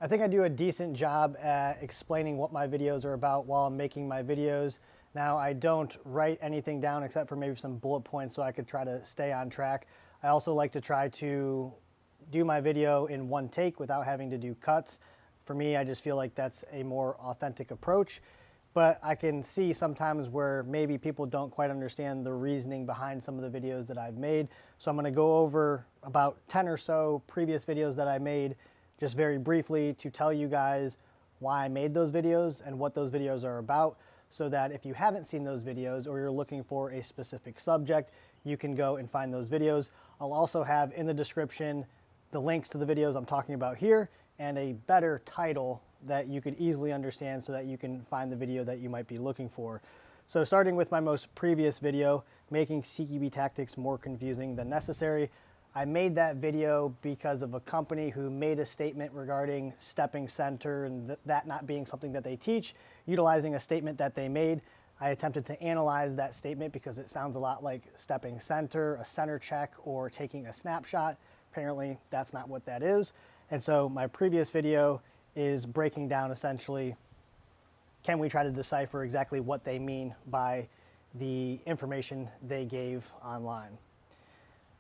I think I do a decent job at explaining what my videos are about while I'm making my videos. Now, I don't write anything down except for maybe some bullet points so I could try to stay on track. I also like to try to do my video in one take without having to do cuts. For me, I just feel like that's a more authentic approach. But I can see sometimes where maybe people don't quite understand the reasoning behind some of the videos that I've made. So I'm going to go over about 10 or so previous videos that I made just very briefly to tell you guys why I made those videos and what those videos are about, so that if you haven't seen those videos or you're looking for a specific subject, you can go and find those videos. I'll also have in the description the links to the videos I'm talking about here and a better title that you could easily understand so that you can find the video that you might be looking for. So starting with my most previous video, making CQB tactics more confusing than necessary. I made that video because of a company who made a statement regarding stepping center and that not being something that they teach. Utilizing a statement that they made, I attempted to analyze that statement because it sounds a lot like stepping center, a center check, or taking a snapshot. Apparently, that's not what that is. And so my previous video is breaking down essentially, can we try to decipher exactly what they mean by the information they gave online.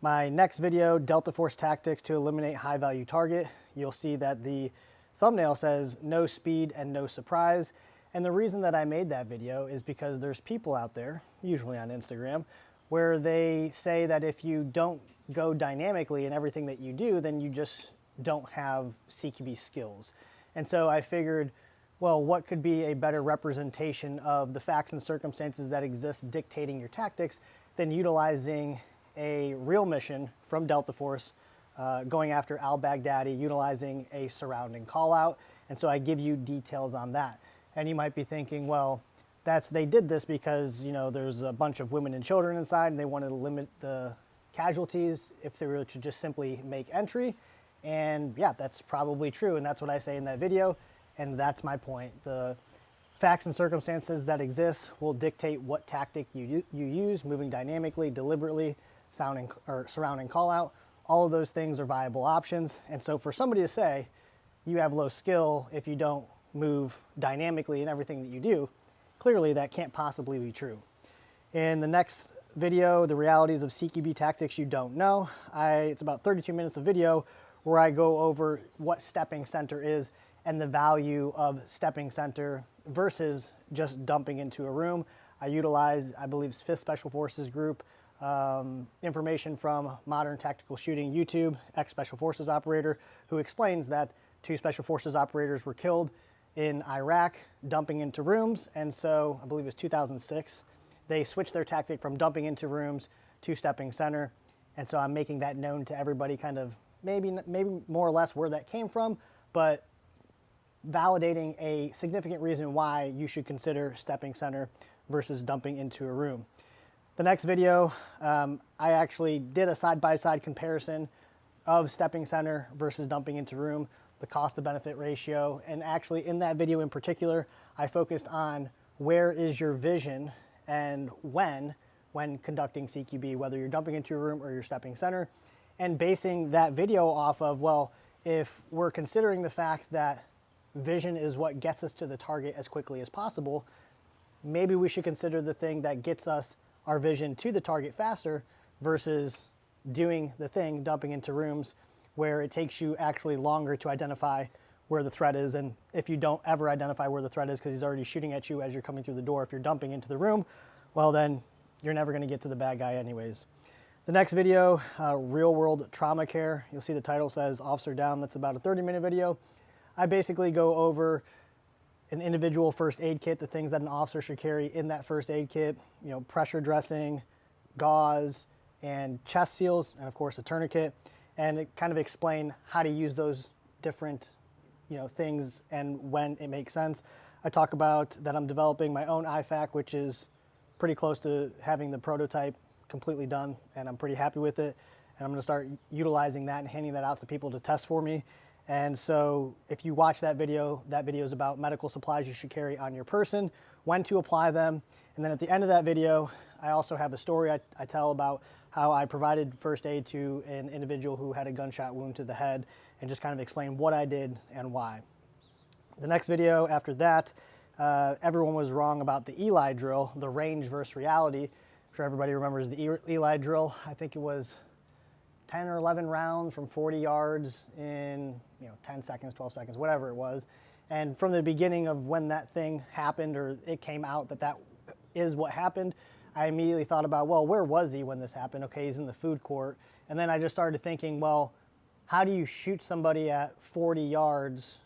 My next video, Delta Force Tactics to Eliminate High Value Target. You'll see that the thumbnail says no speed and no surprise. And the reason that I made that video is because there's people out there, usually on Instagram, where they say that if you don't go dynamically in everything that you do, then you just don't have CQB skills. And so I figured, well, what could be a better representation of the facts and circumstances that exist dictating your tactics than utilizing a real mission from Delta Force, going after al-Baghdadi, utilizing a surrounding call out. And so I give you details on that. And you might be thinking, well, they did this because, you know, there's a bunch of women and children inside and they wanted to limit the casualties if they were to just simply make entry. And yeah, that's probably true. And that's what I say in that video. And that's my point. The facts and circumstances that exist will dictate what tactic you use, moving dynamically, deliberately, surrounding call out. All of those things are viable options. And so for somebody to say you have low skill if you don't move dynamically in everything that you do, clearly that can't possibly be true. In the next video, the realities of CQB tactics you don't know, it's about 32 minutes of video where I go over what stepping center is and the value of stepping center versus just dumping into a room. I utilize, I believe, 5th Special Forces Group, information from Modern Tactical Shooting YouTube, ex-Special Forces operator, who explains that 2 Special Forces operators were killed in Iraq dumping into rooms. And so I believe it was 2006. They switched their tactic from dumping into rooms to stepping center. And so I'm making that known to everybody, kind of maybe more or less where that came from, but validating a significant reason why you should consider stepping center versus dumping into a room. The next video, I actually did a side-by-side comparison of stepping center versus dumping into room, the cost to benefit ratio. And actually in that video in particular, I focused on where is your vision and when conducting CQB, whether you're dumping into a room or you're stepping center, and basing that video off of, well, if we're considering the fact that vision is what gets us to the target as quickly as possible, maybe we should consider the thing that gets us our vision to the target faster versus doing the thing, dumping into rooms, where it takes you actually longer to identify where the threat is. And if you don't ever identify where the threat is because he's already shooting at you as you're coming through the door, if you're dumping into the room, well, then you're never going to get to the bad guy anyways. The next video, real world trauma care. You'll see the title says Officer Down. That's about a 30-minute video. I basically go over an individual first aid kit, the things that an officer should carry in that first aid kit, you know, pressure dressing, gauze, and chest seals, and of course a tourniquet, and it kind of explain how to use those different, you know, things and when it makes sense. I talk about that I'm developing my own IFAK, which is pretty close to having the prototype completely done, and I'm pretty happy with it. And I'm going to start utilizing that and handing that out to people to test for me. And so if you watch that video is about medical supplies you should carry on your person, when to apply them. And then at the end of that video, I also have a story I tell about how I provided first aid to an individual who had a gunshot wound to the head, and just kind of explain what I did and why. The next video after that, everyone was wrong about the Eli Drill, the range versus reality. I'm sure everybody remembers the Eli Drill. I think it was 10 or 11 rounds from 40 yards in 10 seconds, 12 seconds, whatever it was. And from the beginning of when that thing happened, or it came out that that is what happened, I immediately thought about, well, where was he when this happened? Okay, he's in the food court. And then I just started thinking, well, how do you shoot somebody at 40 yards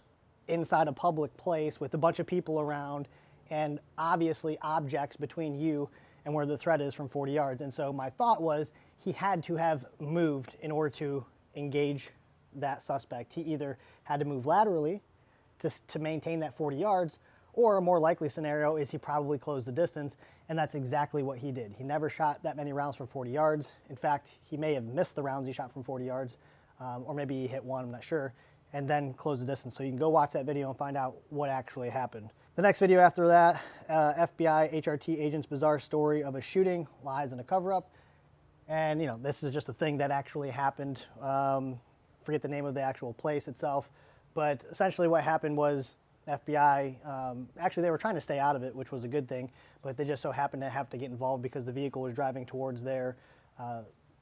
inside a public place with a bunch of people around and obviously objects between you and where the threat is from 40 yards? And so my thought was he had to have moved in order to engage that suspect. He either had to move laterally to maintain that 40 yards, or a more likely scenario is he probably closed the distance, and that's exactly what he did. He never shot that many rounds from 40 yards. In fact, he may have missed the rounds he shot from 40 yards, or maybe he hit one, I'm not sure, and then closed the distance. So you can go watch that video and find out what actually happened. The next video after that, FBI HRT agent's bizarre story of a shooting, lies, and a cover-up. And this is just a thing that actually happened. Forget the name of the actual place itself, but essentially what happened was FBI, actually they were trying to stay out of it, which was a good thing, but they just so happened to have to get involved because the vehicle was driving towards their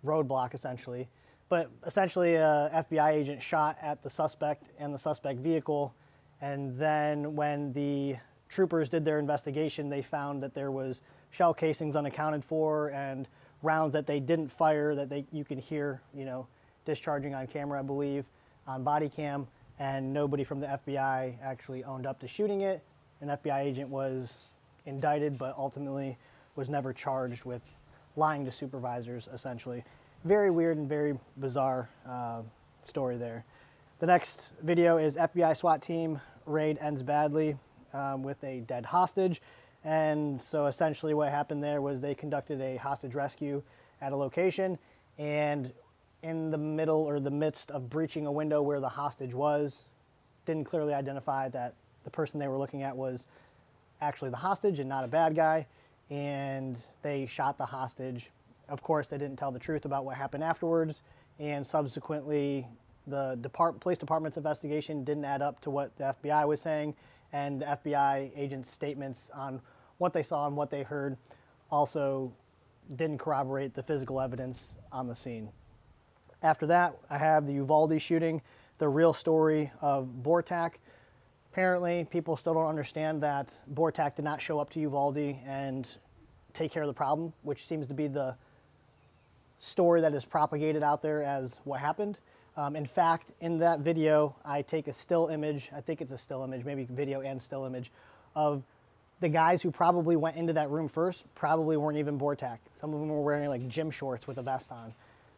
roadblock essentially. But essentially a FBI agent shot at the suspect and the suspect vehicle, and then when the troopers did their investigation, they found that there was shell casings unaccounted for and rounds that they didn't fire that you can hear, discharging on camera, I believe, on body cam, and nobody from the FBI actually owned up to shooting it. An FBI agent was indicted, but ultimately was never charged with lying to supervisors, essentially. Very weird and very bizarre story there. The next video is FBI SWAT team raid ends badly with a dead hostage. And so essentially what happened there was they conducted a hostage rescue at a location, and in the middle or the midst of breaching a window where the hostage was, didn't clearly identify that the person they were looking at was actually the hostage and not a bad guy, and they shot the hostage. Of course, they didn't tell the truth about what happened afterwards, and subsequently the police department's investigation didn't add up to what the FBI was saying, and the FBI agents' statements on what they saw and what they heard also didn't corroborate the physical evidence on the scene. After that, I have the Uvalde shooting, the real story of Bortac. Apparently, people still don't understand that Bortac did not show up to Uvalde and take care of the problem, which seems to be the story that is propagated out there as what happened. In fact, in that video, I take a still image, I think it's a still image, maybe video and still image, of the guys who probably went into that room first probably weren't even Bortac. Some of them were wearing like gym shorts with a vest on.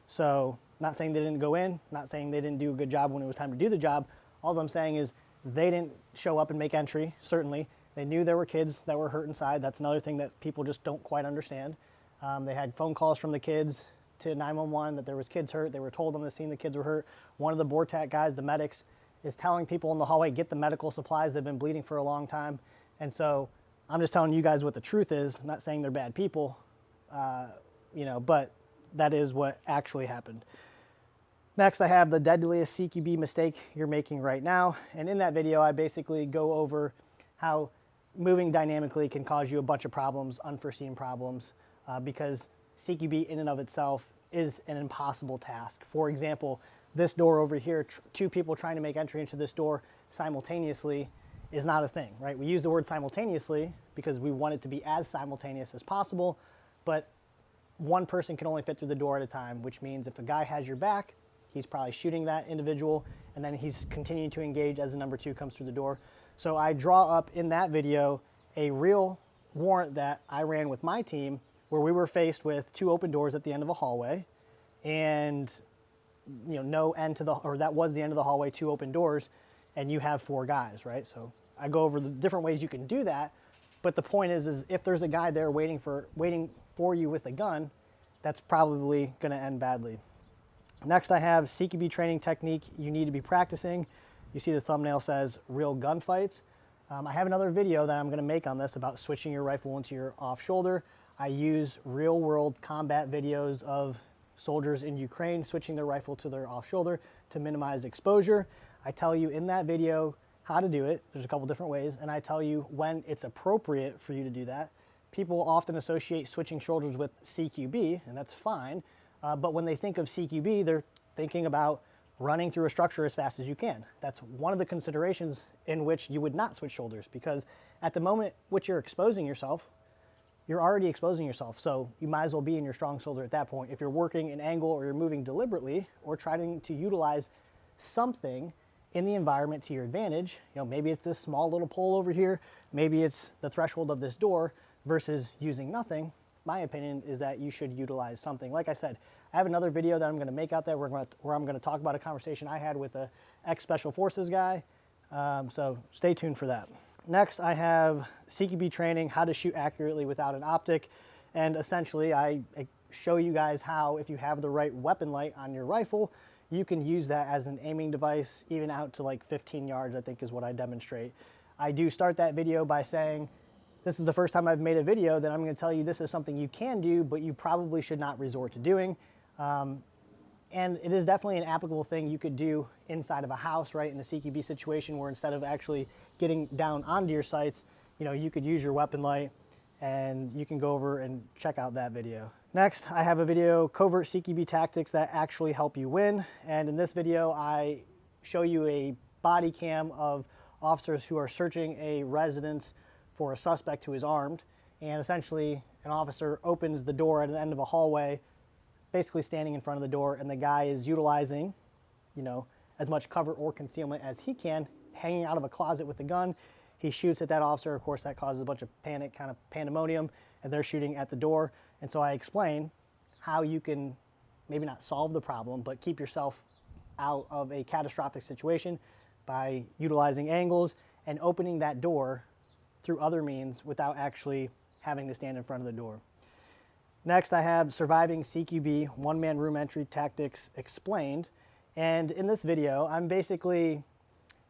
So, not saying they didn't go in, not saying they didn't do a good job when it was time to do the job. All I'm saying is they didn't show up and make entry, certainly. They knew there were kids that were hurt inside. That's another thing that people just don't quite understand. They had phone calls from the kids to 911 that there was kids hurt. They were told on the scene the kids were hurt. One of the Bortac guys, the medics, is telling people in the hallway, get the medical supplies. They've been bleeding for a long time. And so I'm just telling you guys what the truth is. I'm not saying they're bad people, but that is what actually happened. Next, I have the deadliest CQB mistake you're making right now. And in that video, I basically go over how moving dynamically can cause you a bunch of problems, unforeseen problems, because CQB in and of itself is an impossible task. For example, this door over here, two people trying to make entry into this door simultaneously is not a thing, right? We use the word simultaneously because we want it to be as simultaneous as possible, but one person can only fit through the door at a time, which means if a guy has your back, he's probably shooting that individual, and then he's continuing to engage as the number two comes through the door. So I draw up in that video a real warrant that I ran with my team where we were faced with two open doors at the end of a hallway, and no end to that was the end of the hallway, two open doors, and you have four guys, right? So I go over the different ways you can do that, but the point is if there's a guy there waiting for you with a gun, that's probably going to end badly. Next, I have CQB training technique you need to be practicing. You see the thumbnail says real gunfights. I have another video that I'm going to make on this about switching your rifle into your off shoulder. I use real world combat videos of soldiers in Ukraine switching their rifle to their off shoulder to minimize exposure. I tell you in that video how to do it. There's a couple different ways, and I tell you when it's appropriate for you to do that. People often associate switching shoulders with CQB, and that's fine, but when they think of CQB, they're thinking about running through a structure as fast as you can. That's one of the considerations in which you would not switch shoulders, because at the moment which you're exposing yourself, you're already exposing yourself, so you might as well be in your strong shoulder at that point. If you're working an angle or you're moving deliberately or trying to utilize something in the environment to your advantage, you know, maybe it's this small little pole over here, maybe it's the threshold of this door versus using nothing, my opinion is that you should utilize something. Like I said, I have another video that I'm going to make out there where I'm going to talk about a conversation I had with a ex-Special Forces guy, so stay tuned for that. Next, I have CQB training, how to shoot accurately without an optic, and essentially I show you guys how, if you have the right weapon light on your rifle, you can use that as an aiming device, even out to like 15 yards, I think is what I demonstrate. I do start that video by saying, this is the first time I've made a video that I'm going to tell you this is something you can do, but you probably should not resort to doing. And it is definitely an applicable thing you could do inside of a house, right, in a CQB situation where instead of actually getting down onto your sights, you know, you could use your weapon light, and you can go over and check out that video. Next, I have a video, Covert CQB tactics that actually help you win. And in this video, I show you a body cam of officers who are searching a residence for a suspect who is armed. And essentially, an officer opens the door at the end of a hallway, basically standing in front of the door, and the guy is utilizing, you know, as much cover or concealment as he can, hanging out of a closet with a gun. He shoots at that officer. Of course, that causes a bunch of panic, kind of pandemonium, and they're shooting at the door. And so I explain how you can maybe not solve the problem, but keep yourself out of a catastrophic situation by utilizing angles and opening that door through other means without actually having to stand in front of the door. Next, I have surviving CQB, one-man room entry tactics explained. And in this video, I'm basically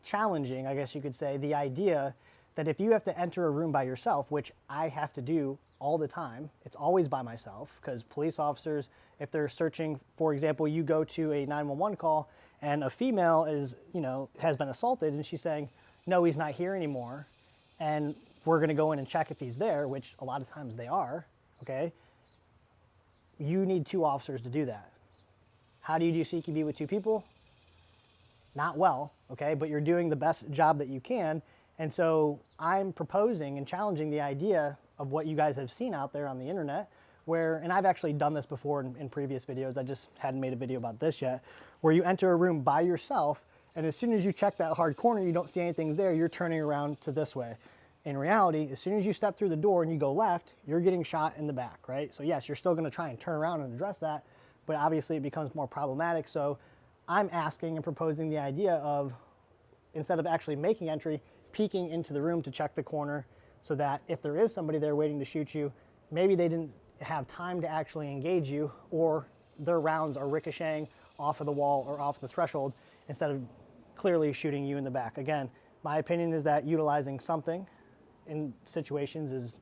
challenging, I guess you could say, the idea that if you have to enter a room by yourself, which I have to do all the time, it's always by myself, because police officers, if they're searching, for example, you go to a 911 call and a female is, you know, has been assaulted, and she's saying, no, he's not here anymore, and we're going to go in and check if he's there, which a lot of times they are, okay? You need 2 officers to do that. How do you do CQB with 2 people? Not well, okay, but you're doing the best job that you can. And so I'm proposing and challenging the idea of what you guys have seen out there on the internet, where, and I've actually done this before in previous videos, I just hadn't made a video about this yet, where you enter a room by yourself, and as soon as you check that hard corner, you don't see anything's there, you're turning around to this way. In reality, as soon as you step through the door and you go left, you're getting shot in the back, right? So yes, you're still going to try and turn around and address that, but obviously it becomes more problematic. So I'm asking and proposing the idea of, instead of actually making entry, peeking into the room to check the corner, so that if there is somebody there waiting to shoot you, maybe they didn't have time to actually engage you, or their rounds are ricocheting off of the wall or off the threshold instead of clearly shooting you in the back. Again, my opinion is that utilizing something in situations is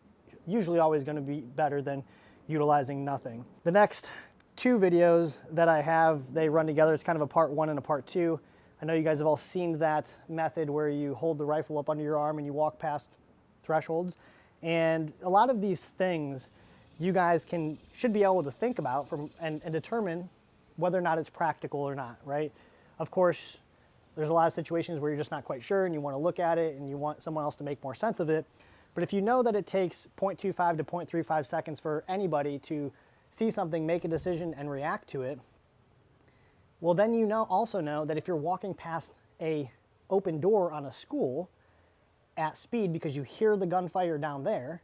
usually always going to be better than utilizing nothing. The next 2 videos that I have, they run together. It's kind of a part 1 and a part 2. I know you guys have all seen that method where you hold the rifle up under your arm and you walk past thresholds. And a lot of these things you guys should be able to think about and determine whether or not it's practical or not, right? Of course, there's a lot of situations where you're just not quite sure and you want to look at it and you want someone else to make more sense of it. But if you know that it takes 0.25 to 0.35 seconds for anybody to see something, make a decision, and react to it, well, then you also know that if you're walking past a open door on a school at speed because you hear the gunfire down there,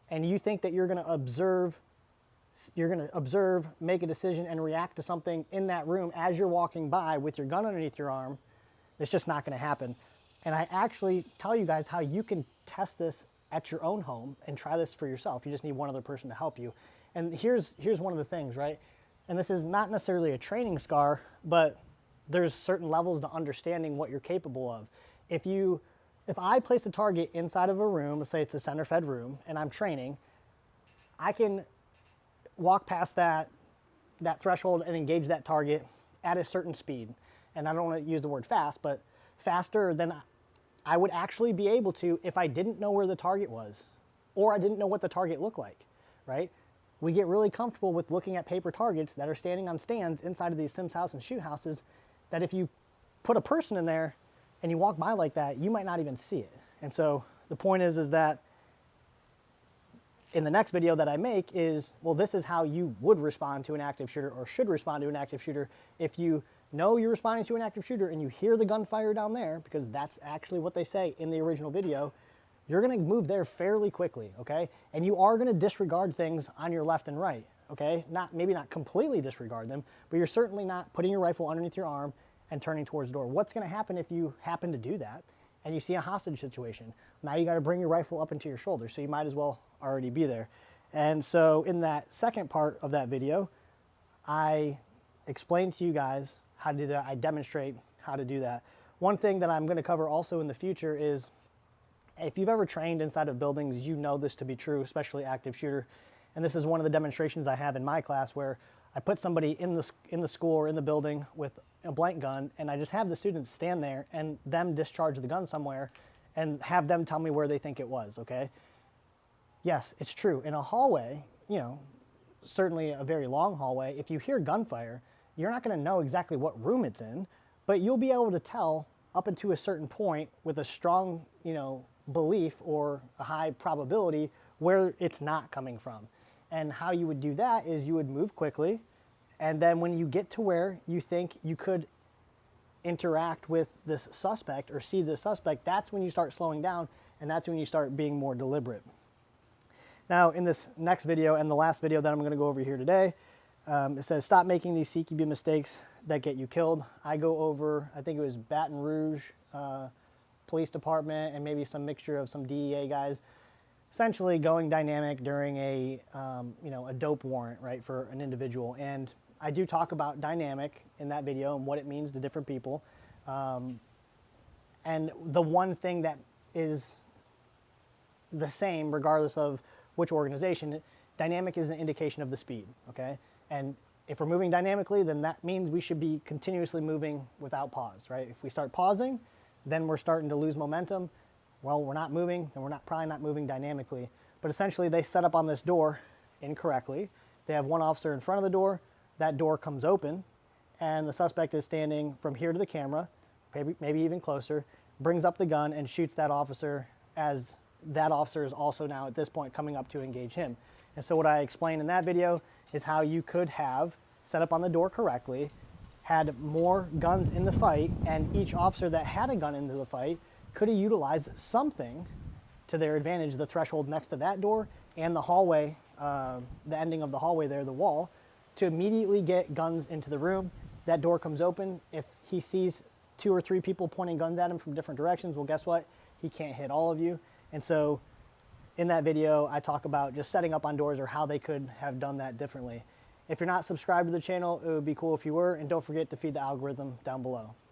and you think that you're going to observe, make a decision, and react to something in that room as you're walking by with your gun underneath your arm, it's just not going to happen. And I actually tell you guys how you can test this at your own home and try this for yourself. You just need one other person to help you. And here's one of the things, right? And this is not necessarily a training scar, but there's certain levels to understanding what you're capable of. If I place a target inside of a room, let's say it's a center-fed room, and I'm training, I can walk past that threshold and engage that target at a certain speed. And I don't want to use the word fast, but faster than I would actually be able to if I didn't know where the target was or I didn't know what the target looked like, right? We get really comfortable with looking at paper targets that are standing on stands inside of these Sims house and shoot houses that if you put a person in there and you walk by like that, you might not even see it. And so the point is that in the next video that I make is, well, this is how you would respond to an active shooter or should respond to an active shooter if you know you're responding to an active shooter and you hear the gunfire down there, because that's actually what they say in the original video. You're gonna move there fairly quickly, okay? And you are gonna disregard things on your left and right, okay? Maybe not completely disregard them, but you're certainly not putting your rifle underneath your arm and turning towards the door. What's gonna happen if you happen to do that and you see a hostage situation? Now you gotta bring your rifle up into your shoulder, so you might as well already be there. And so in that second part of that video, I explained to you guys how to do that. I demonstrate how to do that. One thing that I'm gonna cover also in the future is, if you've ever trained inside of buildings, you know this to be true, especially active shooter. And this is one of the demonstrations I have in my class where I put somebody in the school or in the building with a blank gun, and I just have the students stand there and them discharge the gun somewhere and have them tell me where they think it was, okay? Yes, it's true. In a hallway, you know, certainly a very long hallway, if you hear gunfire, you're not gonna know exactly what room it's in, but you'll be able to tell up until a certain point with a strong, you know, belief or a high probability where it's not coming from. And how you would do that is you would move quickly, and then when you get to where you think you could interact with this suspect or see this suspect, that's when you start slowing down, and that's when you start being more deliberate. Now in this next video and the last video that I'm going to go over here today, it says stop making these CQB mistakes that get you killed. I go over, I think it was Baton Rouge Police Department and maybe some mixture of some DEA guys, essentially going dynamic during a you know, a dope warrant, right, for an individual. And I do talk about dynamic in that video and what it means to different people. And the one thing that is the same regardless of which organization, dynamic is an indication of the speed, okay? And if we're moving dynamically, then that means we should be continuously moving without pause, right? If we start pausing, then we're starting to lose momentum. Well, we're not moving, then we're probably not moving dynamically. But essentially, they set up on this door incorrectly. They have one officer in front of the door, that door comes open, and the suspect is standing from here to the camera, maybe even closer, brings up the gun and shoots that officer as that officer is also now at this point coming up to engage him. And so what I explained in that video is how you could have set up on the door correctly, had more guns in the fight, and each officer that had a gun into the fight could have utilized something to their advantage, the threshold next to that door and the hallway, the ending of the hallway there, the wall, to immediately get guns into the room. That door comes open. If he sees 2 or 3 people pointing guns at him from different directions, well, guess what? He can't hit all of you. And so in that video, I talk about just setting up on doors or how they could have done that differently. If you're not subscribed to the channel, it would be cool if you were, and don't forget to feed the algorithm down below.